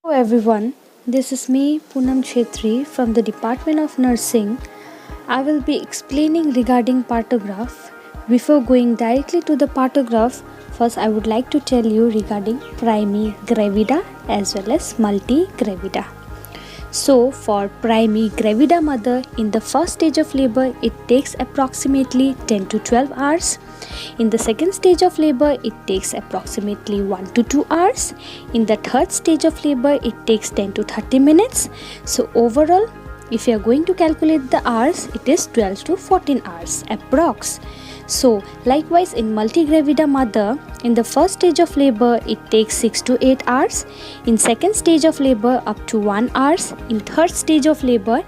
Hello everyone, this is me Poonam Chetri from the Department of Nursing. I will be explaining regarding partograph. Before going directly to the partograph, first I would like to tell you regarding primigravida as well as multigravida. So, for primigravida mother, in the first stage of labor, it takes approximately 10 to 12 hours. In the second stage of labor, it takes approximately 1 to 2 hours. In the third stage of labor, it takes 10 to 30 minutes. So, overall, if you are going to calculate the hours, it is 12 to 14 hours approx. So, likewise in multigravida mother, in the first stage of labor, it takes 6 to 8 hours. In second stage of labor, up to 1 hours. In third stage of labor,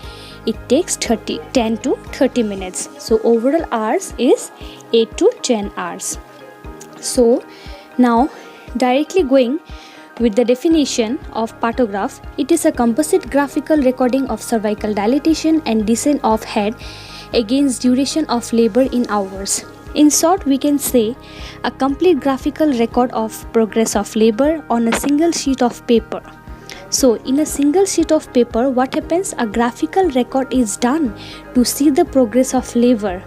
it takes 10 to 30 minutes. So, overall hours is 8 to 10 hours. So, now directly going with the definition of partograph, it is a composite graphical recording of cervical dilatation and descent of head against duration of labor in hours. In short, we can say a complete graphical record of progress of labor on a single sheet of paper. So, in a single sheet of paper, what happens? A graphical record is done to see the progress of labor.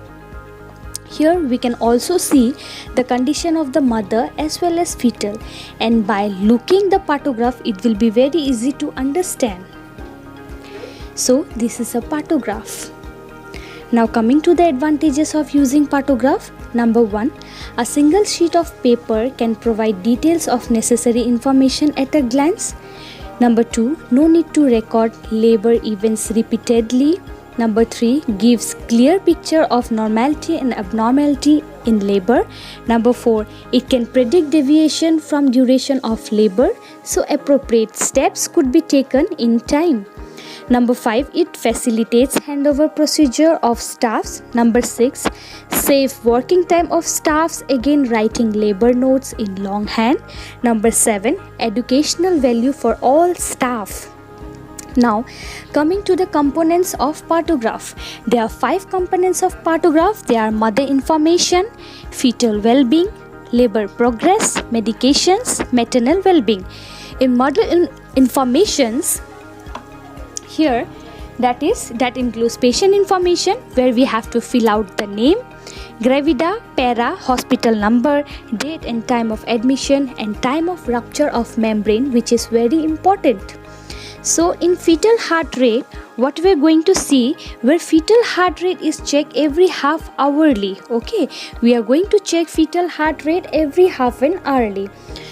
Here we can also see the condition of the mother as well as fetal, and by looking the partograph it will be very easy to understand. So this is a partograph. Now coming to the advantages of using partograph. Number 1, a single sheet of paper can provide details of necessary information at a glance. Number 2, no need to record labor events repeatedly. Number 3, gives clear picture of normality and abnormality in labor. Number 4, it can predict deviation from duration of labor, so appropriate steps could be taken in time. Number 5, it facilitates handover procedure of staffs. Number 6, save working time of staffs, again writing labor notes in longhand. Number 7, educational value for all staff. Now, coming to the components of partograph. There are 5 components of partograph. They are mother information, fetal well-being, labor progress, medications, maternal well-being. In mother informations, here that includes patient information, where we have to fill out the name, gravida, para, hospital number, date and time of admission, and time of rupture of membrane, which is very important. So in fetal heart rate, what we are going to see, where fetal heart rate is checked every half hourly. Okay, we are going to check fetal heart rate every half an hourly.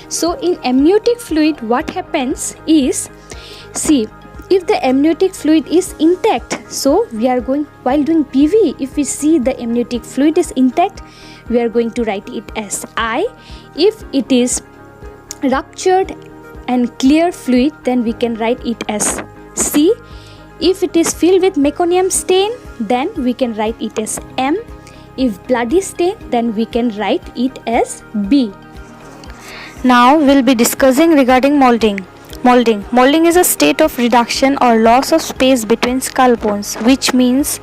So in amniotic fluid, what happens is, see, if the amniotic fluid is intact, so we are going, while doing PV, if we see the amniotic fluid is intact, we are going to write it as I. If it is ruptured and clear fluid, then we can write it as C. If it is filled with meconium stain, then we can write it as M. If bloody stain, then we can write it as B. Now we'll be discussing regarding molding. Molding is a state of reduction or loss of space between skull bones, which means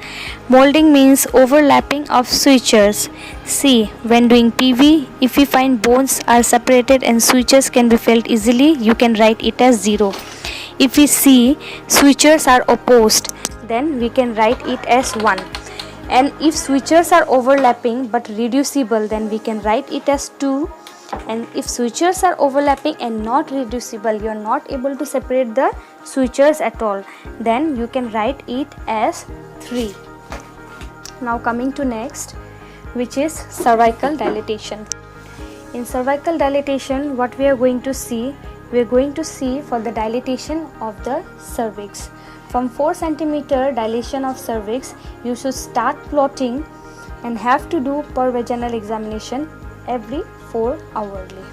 molding means overlapping of sutures. See, when doing PV, if we find bones are separated and sutures can be felt easily, you can write it as 0. If we see sutures are opposed, then we can write it as 1. And if sutures are overlapping but reducible, then we can write it as 2. And if sutures are overlapping and not reducible, you are not able to separate the sutures at all, then you can write it as 3. Now coming to next, which is cervical dilatation. In cervical dilatation, what we are going to see, for the dilatation of the cervix. From 4 cm dilation of cervix, you should start plotting and have to do per vaginal examination every 4 hourly.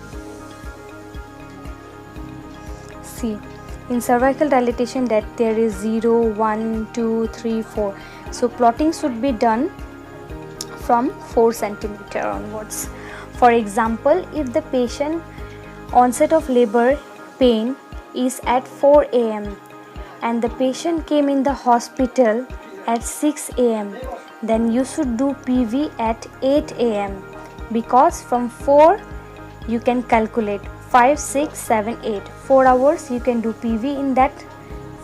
See, in cervical dilatation that there is 0, 1, 2, 3, 4. So plotting should be done from 4 cm onwards. For example, if the patient onset of labor pain is at 4 am and the patient came in the hospital at 6 am, then you should do PV at 8 am. Because from 4 you can calculate 5, 6, 7, 8. 4 hours you can do PV in that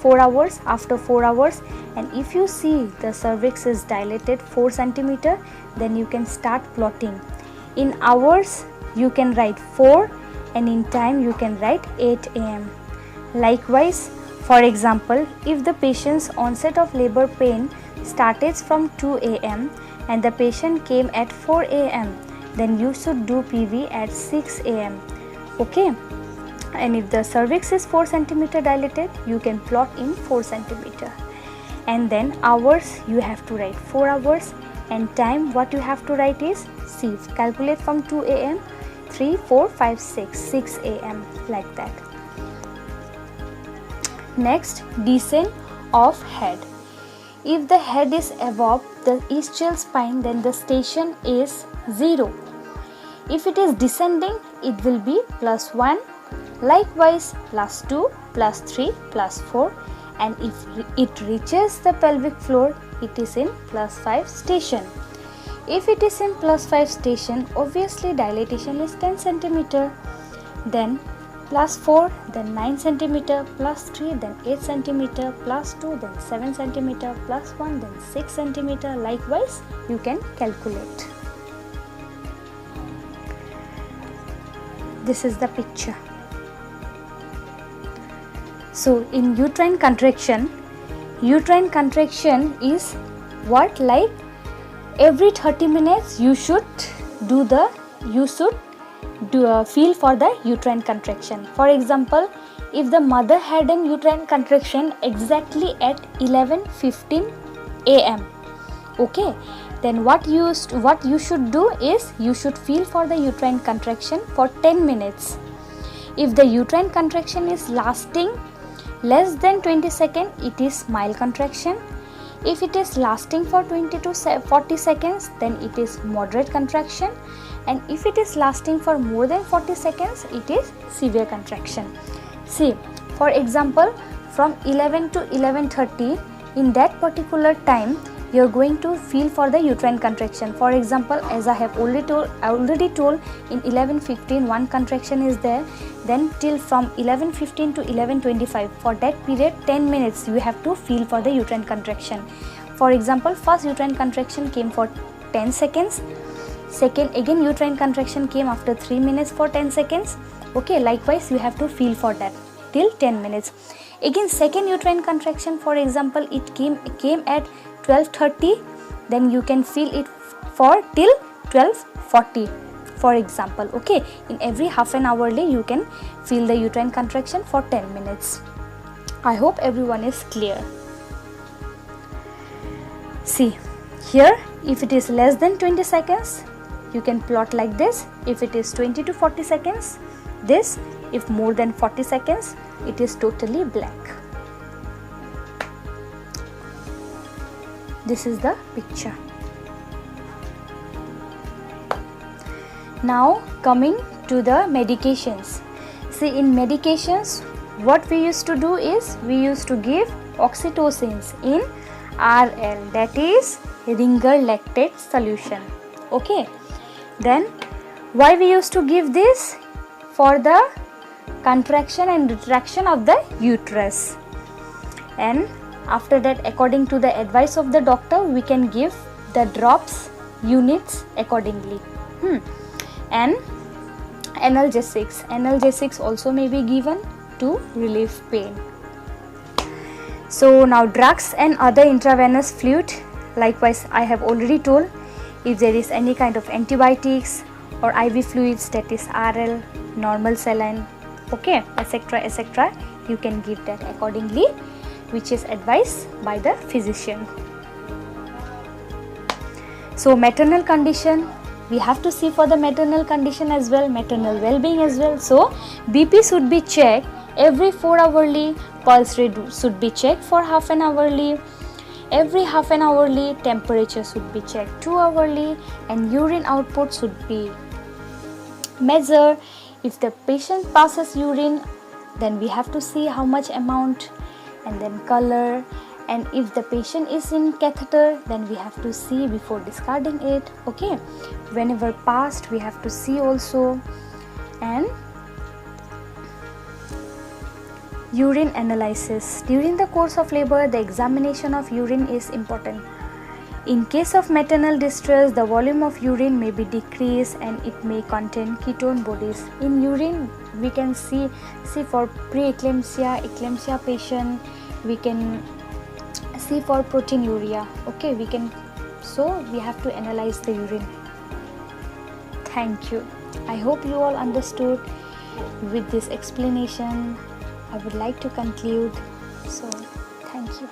4 hours. After 4 hours, and if you see the cervix is dilated 4 centimeter, then you can start plotting. In hours you can write 4, and in time you can write 8 am. Likewise, for example, if the patient's onset of labor pain started from 2 am and the patient came at 4 am, then you should do PV at 6 am. Okay, and if the cervix is 4 centimeter dilated, you can plot in 4 centimeter. And then hours you have to write 4 hours, and time what you have to write is, see, calculate from 2 am, 3, 4, 5, 6 am, like that. Next, descent of head. If the head is above the ischial spine, then the station is 0. If it is descending, it will be +1. Likewise, +2, +3, +4, and if it reaches the pelvic floor, it is in +5 station. If it is in +5 station, obviously dilatation is 10 centimeter, then +4, then 9 centimeter, +3, then 8 centimeter, +2, then 7 centimeter, +1, then 6 centimeter. Likewise, you can calculate. This is the picture. So in uterine contraction is what, like every 30 minutes you should feel for the uterine contraction. For example, if the mother had an uterine contraction exactly at 11:15 am, okay, then what you should do is you should feel for the uterine contraction for 10 minutes. If the uterine contraction is lasting less than 20 seconds, it is mild contraction. If it is lasting for 20 to 40 seconds, then it is moderate contraction. And if it is lasting for more than 40 seconds, it is severe contraction. See, for example, from 11 to 11:30, in that particular time, you are going to feel for the uterine contraction. For example, as I have already told, in 11:15 one contraction is there, then till from 11:15 to 11:25, for that period 10 minutes you have to feel for the uterine contraction. For example, first uterine contraction came for 10 seconds, second again uterine contraction came after 3 minutes for 10 seconds. Okay, likewise you have to feel for that till 10 minutes. Again, second uterine contraction, for example, it came at 12:30, then you can feel it for till 12:40, for example. Okay, in every half an hourly you can feel the uterine contraction for 10 minutes. I hope everyone is clear. See here, if it is less than 20 seconds, you can plot like this. If it is 20 to 40 seconds, this. If more than 40 seconds, it is totally black. This is the picture. Now coming to the medications. See, in medications, what we used to do is we used to give oxytocins in RL, that is Ringer lactate solution. Okay, then why we used to give this? For the contraction and retraction of the uterus. And after that, according to the advice of the doctor, we can give the drops units accordingly. And analgesics also may be given to relieve pain. So now drugs and other intravenous fluid, likewise I have already told, if there is any kind of antibiotics or IV fluids, that is RL, normal saline, okay, etc., you can give that accordingly, which is advised by the physician. So maternal condition, we have to see for the maternal condition as well, maternal well-being as well. So BP should be checked every 4 hourly, pulse rate should be checked for half an hourly, every half an hourly, temperature should be checked 2 hourly, and urine output should be measured. If the patient passes urine, then we have to see how much amount, and then color. And if the patient is in catheter, then we have to see before discarding it. Okay, whenever passed, we have to see also. And Urine analysis. During the course of labor, the examination of urine is important. In case of maternal distress, the volume of urine may be decreased and it may contain ketone bodies. In urine, we can see for preeclampsia, eclampsia patient, we can see for proteinuria. Okay, so we have to analyze the urine. Thank you. I hope you all understood. With this explanation, I would like to conclude. So, thank you.